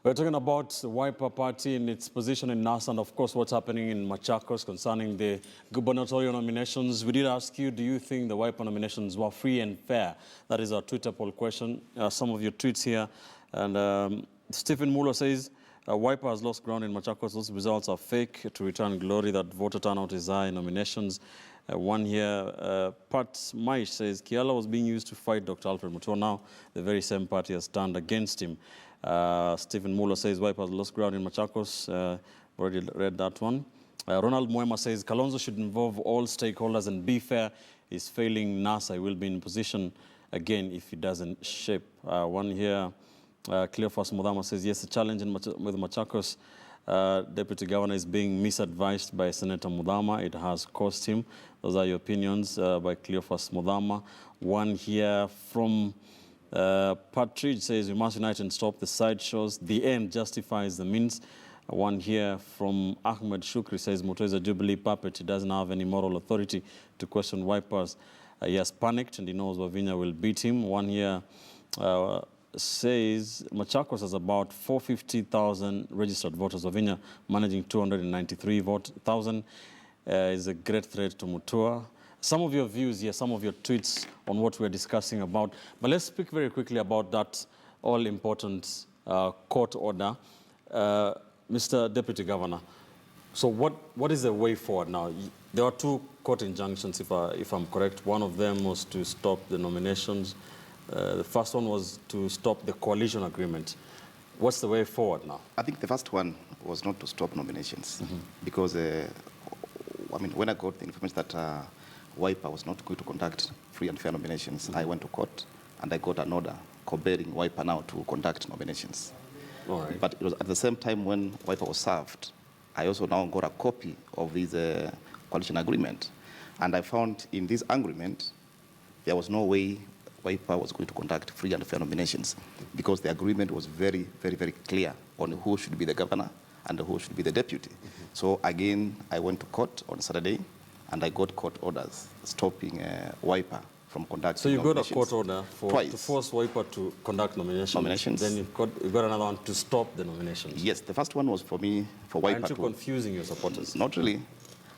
We're talking about the Wiper Party and its position in NASA and, of course, what's happening in Machakos concerning the gubernatorial nominations. We did ask you, do you think the Wiper nominations were free and fair? That is our Twitter poll question. Some of your tweets here. And Stephen Muller says, Wiper has lost ground in Machakos. Those results are fake to return glory. That voter turnout is high in nominations. One here, Pat Maish says, Kiala was being used to fight Dr. Alfred Mutua. Now, the very same party has turned against him. Stephen Muller says, Wiper has lost ground in Machakos. Already read that one. Ronald Mwema says, Kalonzo should involve all stakeholders and be fair. He's failing NASA. He will be in position again if he doesn't shape. One here, Cleophas Mudama says, yes, the challenge with Machakos. Deputy Governor is being misadvised by Senator Mudama. It has cost him. Those are your opinions by Cleophas Mudama. One here from Patridge says, we must unite and stop the sideshows. The end justifies the means. One here from Ahmed Shukri says, Mutua is a Jubilee puppet. He doesn't have any moral authority to question Wipers. He has panicked and he knows Wavinya will beat him. One here says, Machakos has about 450,000 registered voters. Wavinya managing 293,000 is a great threat to Mutua. Some of your views here, some of your tweets on what we're discussing about. But let's speak very quickly about that all-important court order. Mr. Deputy Governor, so what is the way forward now? There are two court injunctions, if I'm correct. One of them was to stop the nominations. The first one was to stop the coalition agreement. What's the way forward now? I think the first one was not to stop nominations, because, I mean, when I got the information that Wiper was not going to conduct free and fair nominations, I went to court and I got an order compelling Wiper now to conduct nominations. All right. But it was at the same time when Wiper was served, I also now got a copy of this coalition agreement. And I found in this agreement, there was no way Wiper was going to conduct free and fair nominations, because the agreement was very, very, very clear on who should be the governor and who should be the deputy. So again, I went to court on Saturday, and I got court orders stopping Wiper from conducting. So you got a court order to force Wiper to conduct nominations. Then you got another one to stop the nominations. Yes, the first one was for me, for Wiper. Aren't you confusing your supporters? Not really.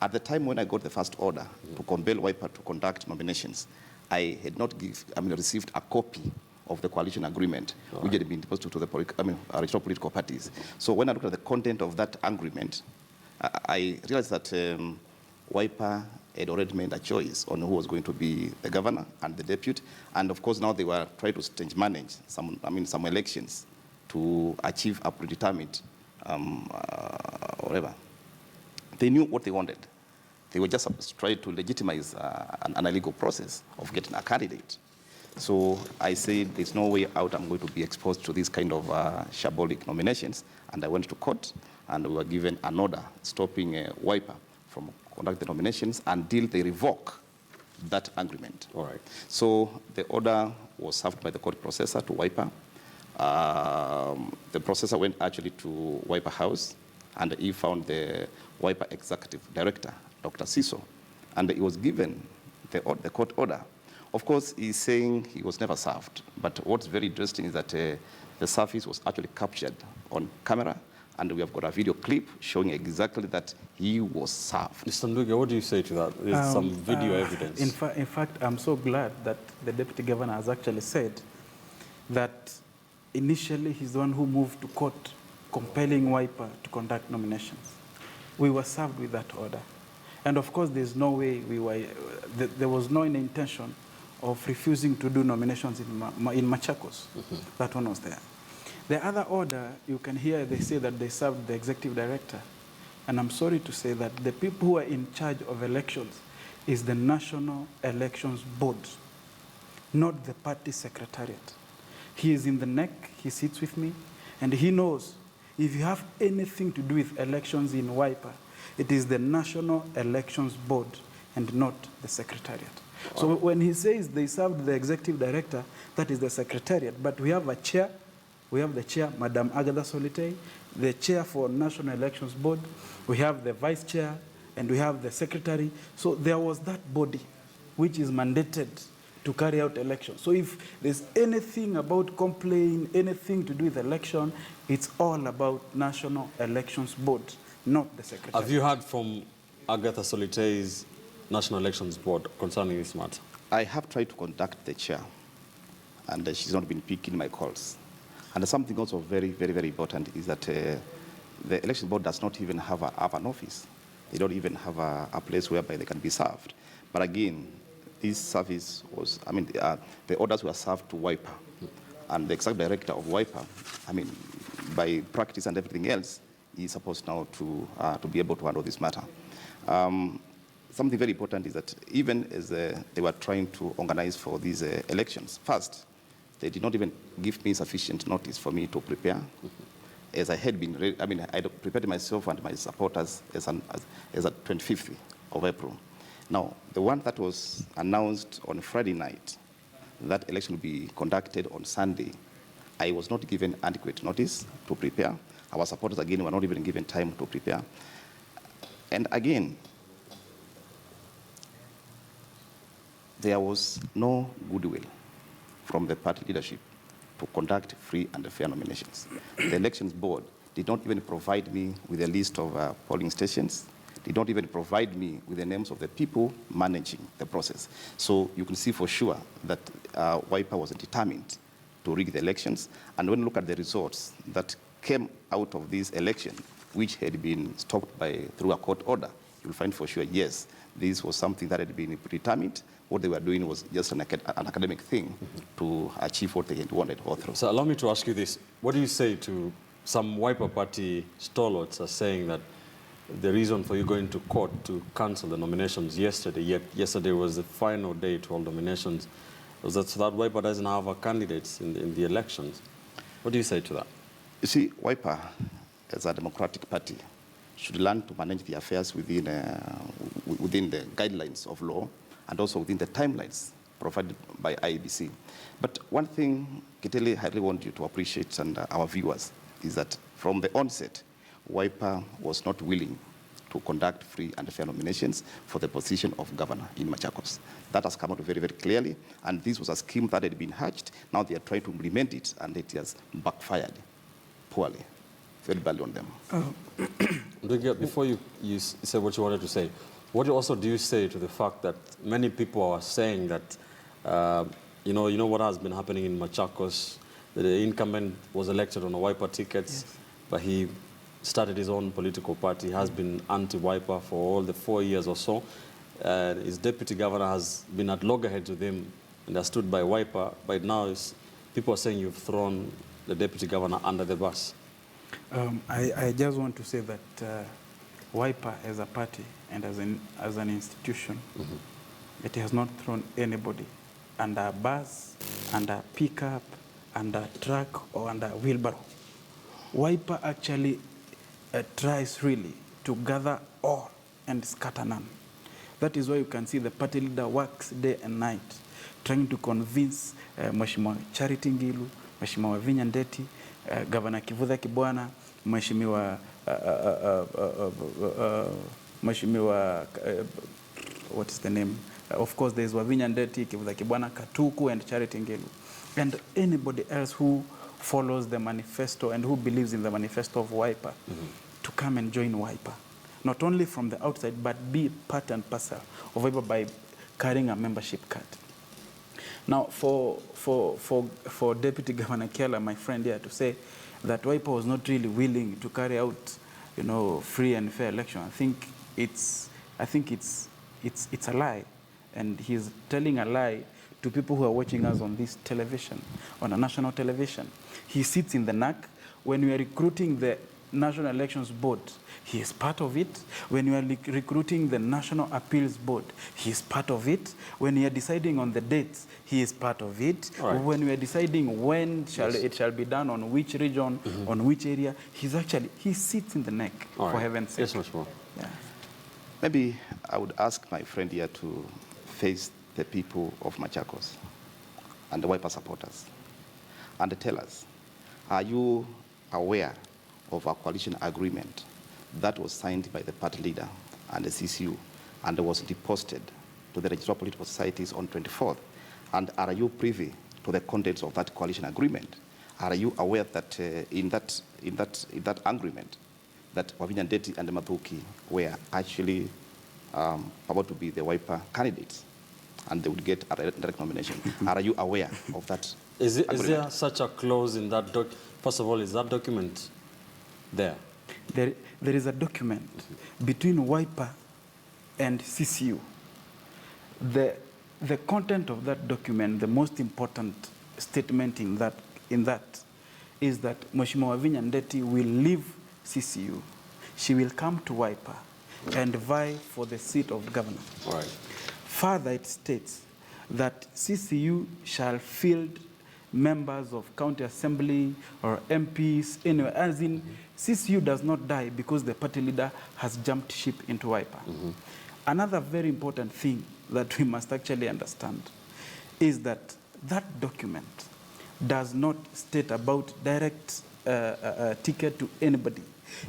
At the time when I got the first order to compel Wiper to conduct nominations, I had not received a copy of the coalition agreement, which had been deposited to the regional political parties. So when I looked at the content of that agreement, I realized that Wiper had already made a choice on who was going to be the governor and the deputy. And of course, now they were trying to stage manage some elections to achieve a predetermined whatever. They knew what they wanted. They were just trying to legitimize an illegal process of getting a candidate. So I said, there's no way out I'm going to be exposed to this kind of shambolic nominations. And I went to court, and we were given an order stopping Wiper from conducting the nominations until they revoke that agreement. All right. So the order was served by the court processor to Wiper. The processor went actually to Wiper House, and he found the Wiper executive director, Dr. Siso, and he was given the court order. Of course, he's saying he was never served, but what's very interesting is that the service was actually captured on camera, and we have got a video clip showing exactly that he was served. Mr. Nduga, what do you say to that? There's some video evidence. In fact, I'm so glad that the Deputy Governor has actually said that initially he's the one who moved to court compelling Wiper to conduct nominations. We were served with that order. And of course, there's no way there was no intention of refusing to do nominations in Machakos. That one was there. The other order, you can hear they say that they served the executive director. And I'm sorry to say that the people who are in charge of elections is the National Elections Board, not the party secretariat. He is in the neck, he sits with me, and he knows if you have anything to do with elections in Wiper, it is the National Elections Board and not the Secretariat. Wow. So when he says they served the Executive Director, that is the Secretariat. But we have a chair. We have the chair, Madam Agatha Solitei, the chair for National Elections Board. We have the Vice Chair, and we have the Secretary. So there was that body which is mandated to carry out elections. So if there's anything about complaint, anything to do with election, it's all about National Elections Board, not the Secretary. Have you heard from Agatha Solitei's National Elections Board concerning this matter? I have tried to contact the chair, and she's not been picking my calls. And something also very, very, very important is that the election board does not even have an office. They don't even have a place whereby they can be served. But again, this service was, I mean, the orders were served to WIPA. And the executive director of WIPA, I mean, by practice and everything else, is supposed now to be able to handle this matter. Something very important is that even as they were trying to organize for these elections, first, they did not even give me sufficient notice for me to prepare. As I had been, I mean, I prepared myself and my supporters as at 25th of April. Now, the one that was announced on Friday night, that election will be conducted on Sunday, I was not given adequate notice to prepare. Our supporters, again, were not even given time to prepare. And again, there was no goodwill from the party leadership to conduct free and fair nominations. The elections board did not even provide me with a list of polling stations, did not even provide me with the names of the people managing the process. So you can see for sure that WIPA was determined to rig the elections. And when you look at the results that came out of this election, which had been stopped through a court order, you'll find for sure, yes, this was something that had been predetermined. What they were doing was just an academic thing to achieve what they had wanted all through. So allow me to ask you this. What do you say to some WIPA party stalwarts are saying that the reason for you going to court to cancel the nominations yesterday, yet yesterday was the final day to all nominations, was that so that WIPA doesn't have a candidates in the elections? What do you say to that? You see, WIPA, as a democratic party, should learn to manage the affairs within the guidelines of law and also within the timelines provided by IEBC. But one thing, Kitele, I really want you to appreciate, and our viewers, is that from the onset, WIPA was not willing to conduct free and fair nominations for the position of governor in Machakos. That has come out very, very clearly, and this was a scheme that had been hatched. Now they are trying to implement it, and it has backfired poorly, very badly on them. Before you say what you wanted to say, what also do you say to the fact that many people are saying that, you know what has been happening in Machakos, that the incumbent was elected on a WIPA ticket, yes, but he started his own political party, has been anti-WIPA for all the 4 years or so. His deputy governor has been at loggerheads with him and has stood by WIPA, but now people are saying you've thrown the deputy governor under the bus. I just want to say that WIPA as a party and as an institution, it has not thrown anybody under a bus, under a pickup, under a truck, or under a wheelbarrow. WIPA actually tries really to gather all and scatter none. That is why you can see the party leader works day and night trying to convince Mheshimiwa Charity Ngilu, Mheshimiwa Vinya Ndeti, Governor Kivutha Kibwana, Mheshimiwa what is the name? Of course, there is Wavinya Ndeti, Kivutha Kibwana, Katuku, and Charity Ngilu. And anybody else who follows the manifesto and who believes in the manifesto of WIPA to come and join WIPA. Not only from the outside, but be part and parcel of WIPA by carrying a membership card. Now, for Deputy Governor Kiala, my friend here, to say that WIPA was not really willing to carry out, free and fair election, I think it's a lie, and he's telling a lie to people who are watching us on this television, on a national television. He sits in the NAC. When we are recruiting the National Elections Board, he is part of it. When you are recruiting the National Appeals Board, he is part of it. When you are deciding on the dates, he is part of it. Right. When we are deciding when it shall be done, on which region, on which area, he sits in the neck, for heaven's sake. Yes, much more. Yeah. Maybe I would ask my friend here to face the people of Machakos and the WIPA supporters and tell us, are you aware of a coalition agreement that was signed by the party leader and the CCU and was deposited to the Registrar of Political Societies on 24th, And are you privy to the contents of that coalition agreement? Are you aware that in that agreement, that Wavinya Ndeti and Mathuki were actually about to be the Wiper candidates, and they would get a direct nomination? Are you aware of that? Is there such a clause in that doc? First of all, is that document there? There is a document between Wiper and CCU. The content of that document, the most important statement in that is that Mheshimiwa Wavinya Ndeti will leave CCU. She will come to Wiper and vie for the seat of governor. All right. Further, it states that CCU shall field members of county assembly or MPs, anyway, as in CCU does not die because the party leader has jumped ship into Wiper. Another very important thing that we must actually understand is that that document does not state about direct ticket to anybody.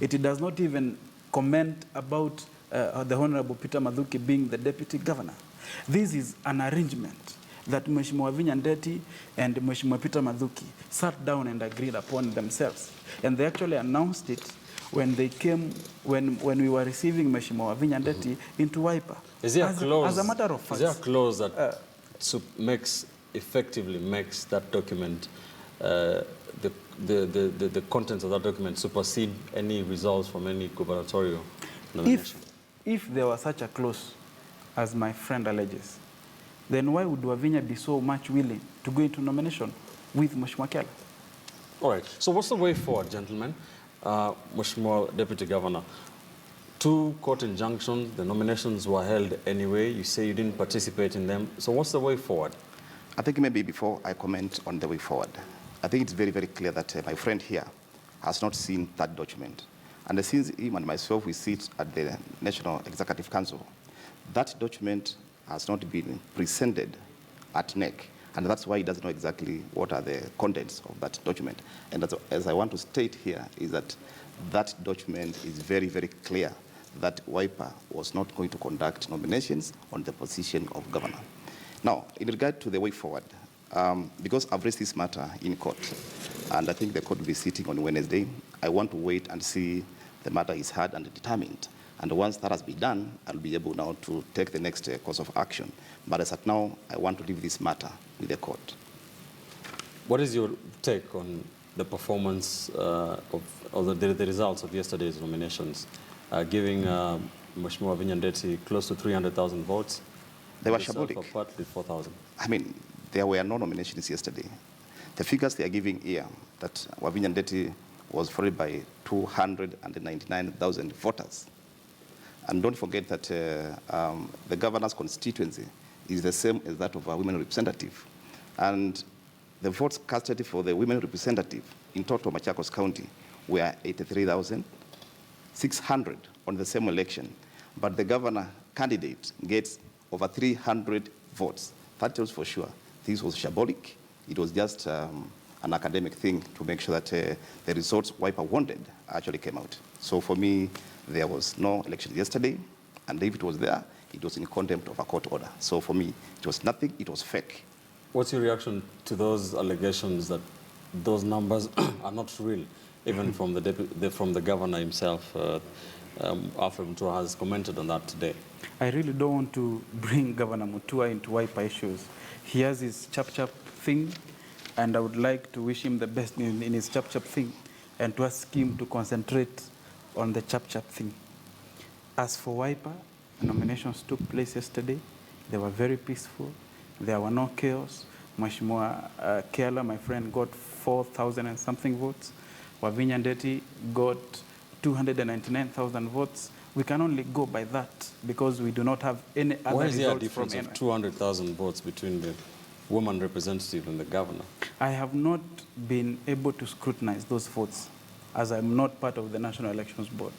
It does not even comment about the Honorable Peter Mathuki being the deputy governor. This is an arrangement that Mheshimiwa Wavinya Ndeti and Mheshimiwa Peter Mathuki sat down and agreed upon themselves. And they actually announced it when they came, when we were receiving Mheshimiwa Wavinya Ndeti into Wiper. Is there a clause? As a matter of fact, is there a clause that effectively makes that document, the contents of that document supersede any results from any gubernatorial nomination? If there was such a clause, as my friend alleges, then why would Wavinya be so much willing to go into nomination with Mheshimiwa Kyala? All right. So what's the way forward, gentlemen? Mheshimiwa Deputy Governor, 2 court injunctions, the nominations were held anyway. You say you didn't participate in them. So what's the way forward? I think maybe before I comment on the way forward, I think it's very, very clear that my friend here has not seen that document. And since him and myself, we sit at the National Executive Council, that document has not been presented at NEC, and that's why he doesn't know exactly what are the contents of that document. And as I want to state here is that that document is very, very clear that Wiper was not going to conduct nominations on the position of governor. Now, in regard to the way forward, because I've raised this matter in court, and I think the court will be sitting on Wednesday, I want to wait and see the matter is heard and determined. And once that has been done, I'll be able now to take the next course of action. But as at now, I want to leave this matter with the court. What is your take on the performance of the results of yesterday's nominations, giving Mheshimiwa Wavinya Ndeti close to 300,000 votes? They were shambolic. Partly 4,000. I mean, there were no nominations yesterday. The figures they are giving here, that Wavinya Ndeti was followed by 299,000 voters. And don't forget that the governor's constituency is the same as that of a women representative. And the votes casted for the women representative in total Machakos County were 83,600 on the same election. But the governor candidate gets over 300 votes. That tells for sure this was shambolic. It was just an academic thing to make sure that the results Wiper wanted actually came out. So for me, there was no election yesterday, and if it was there, it was in contempt of a court order. So for me, it was nothing, it was fake. What's your reaction to those allegations that those numbers are not real, even from the governor himself? Alfred Mutua has commented on that today. I really don't want to bring Governor Mutua into Wiper issues. He has his chap-chap thing, and I would like to wish him the best in his chap-chap thing, and to ask him to concentrate on the chap-chap thing. As for Wiper, nominations took place yesterday. They were very peaceful. There were no chaos. Mheshimiwa Kyala, my friend, got 4,000 and something votes. Wavinya Ndeti got 299,000 votes. We can only go by that because we do not have any other Why is there a results difference from of anywhere. 200,000 votes between the woman representative and the governor? I have not been able to scrutinize those votes as I'm not part of the National Elections Board.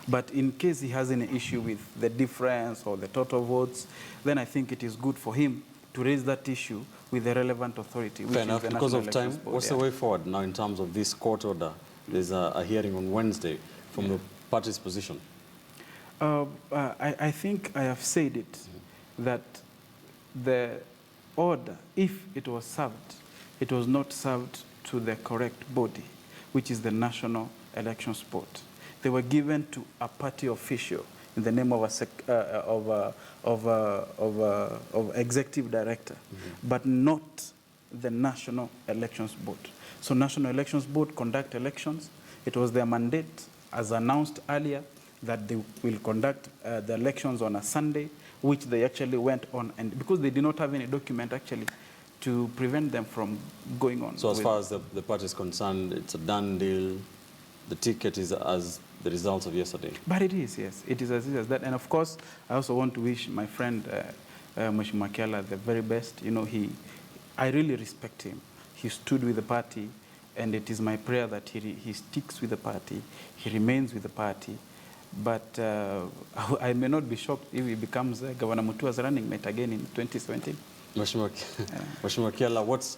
But in case he has any issue with the difference or the total votes, then I think it is good for him to raise that issue with the relevant authority, which Fair is enough. the Because National of time, Elections Board. what's the way forward now in terms of this court order? There's a hearing on Wednesday from the party's position. I think I have said it, that the order, if it was served, it was not served to the correct body, which is the National Elections Board. They were given to a party official in the name of executive director, but not the National Elections Board. So National Elections Board conduct elections. It was their mandate, as announced earlier, that they will conduct the elections on a Sunday, which they actually went on, and because they did not have any document actually to prevent them from going on. So as far as the party is concerned, it's a done deal. The ticket is as the results of yesterday. But it is, yes. It is as easy as that. And of course, I also want to wish my friend Machakos the very best. You know, I really respect him. He stood with the party, and it is my prayer that he sticks with the party, he remains with the party. But I may not be shocked if he becomes Governor Mutua's running mate again in 2017. Machakos,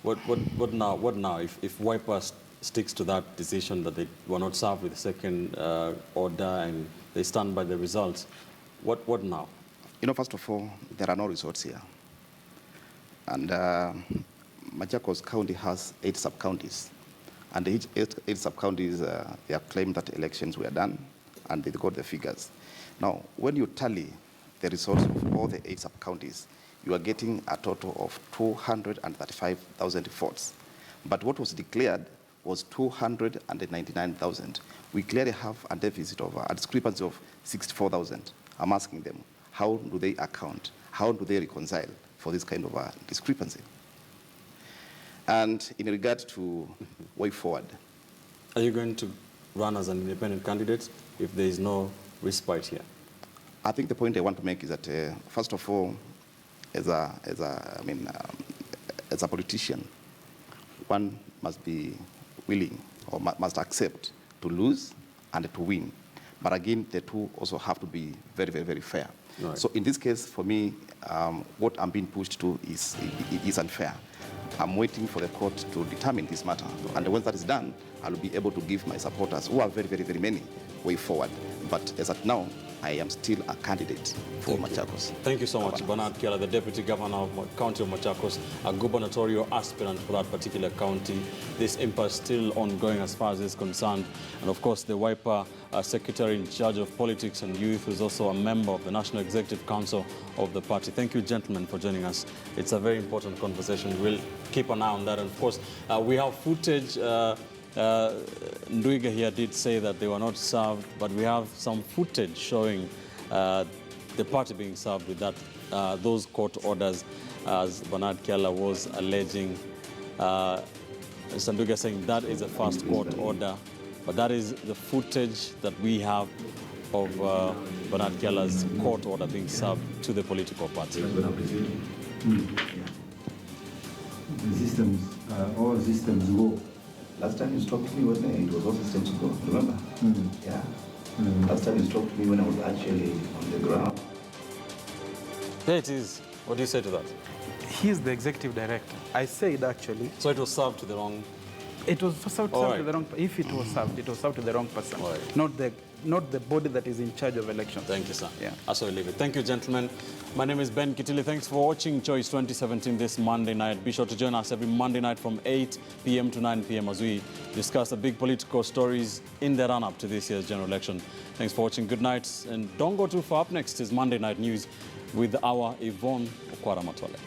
what now? If Wiper sticks to that decision that they were not served with the second order and they stand by the results, what now? You know, first of all, there are no results here. And Machakos County has 8 sub-counties. And each 8 sub-counties, they have claimed that elections were done, and they got the figures. Now, when you tally the results of all the 8 sub-counties, you are getting a total of 235,000 votes. But what was declared was 299,000. We clearly have a deficit of a discrepancy of 64,000. I'm asking them, how do they account? How do they reconcile for this kind of a discrepancy? And in regard to way forward. Are you going to run as an independent candidate if there is no respite here? I think the point I want to make is that, first of all, as a politician, one must be willing or must accept to lose and to win. But again, the two also have to be very, very, very fair. Right. So in this case, for me, what I'm being pushed to is unfair. I'm waiting for the court to determine this matter. And once that is done, I'll be able to give my supporters, who are very, very, very many, way forward. But as at now, I am still a candidate for Machakos. Thank you so much, Bernard Kiala, the Deputy Governor of County of Machakos, a gubernatorial aspirant for that particular county. This impasse still ongoing as far as is concerned. And of course, the Wiper Secretary in charge of politics and youth, who is also a member of the National Executive Council of the party. Thank you, gentlemen, for joining us. It's a very important conversation. We'll keep an eye on that. And of course, we have footage. Nduiga here did say that they were not served, but we have some footage showing the party being served with that those court orders, as Bernard Kiala was alleging. Mr. Nduiga saying that is a first court order, but that is the footage that we have of Bernard Kiala's court order being served to the political party. The systems, all systems go. Last time you spoke to me when it was all systems go, remember? Yeah. Last time you spoke to me when I was actually on the ground. There it is. What do you say to that? He's the executive director. I said actually. So it was served to the wrong... It was served All right. to the wrong. If it was served to the wrong person, All right. not the body that is in charge of elections. Thank you, sir. Yeah. That's where I leave it. Thank you, gentlemen. My name is Ben Kitili. Thanks for watching Choice 2017 this Monday night. Be sure to join us every Monday night from 8 p.m. to 9 p.m. as we discuss the big political stories in the run-up to this year's general election. Thanks for watching. Good night. And don't go too far. Up next is Monday Night News with our Yvonne Okwara Matole.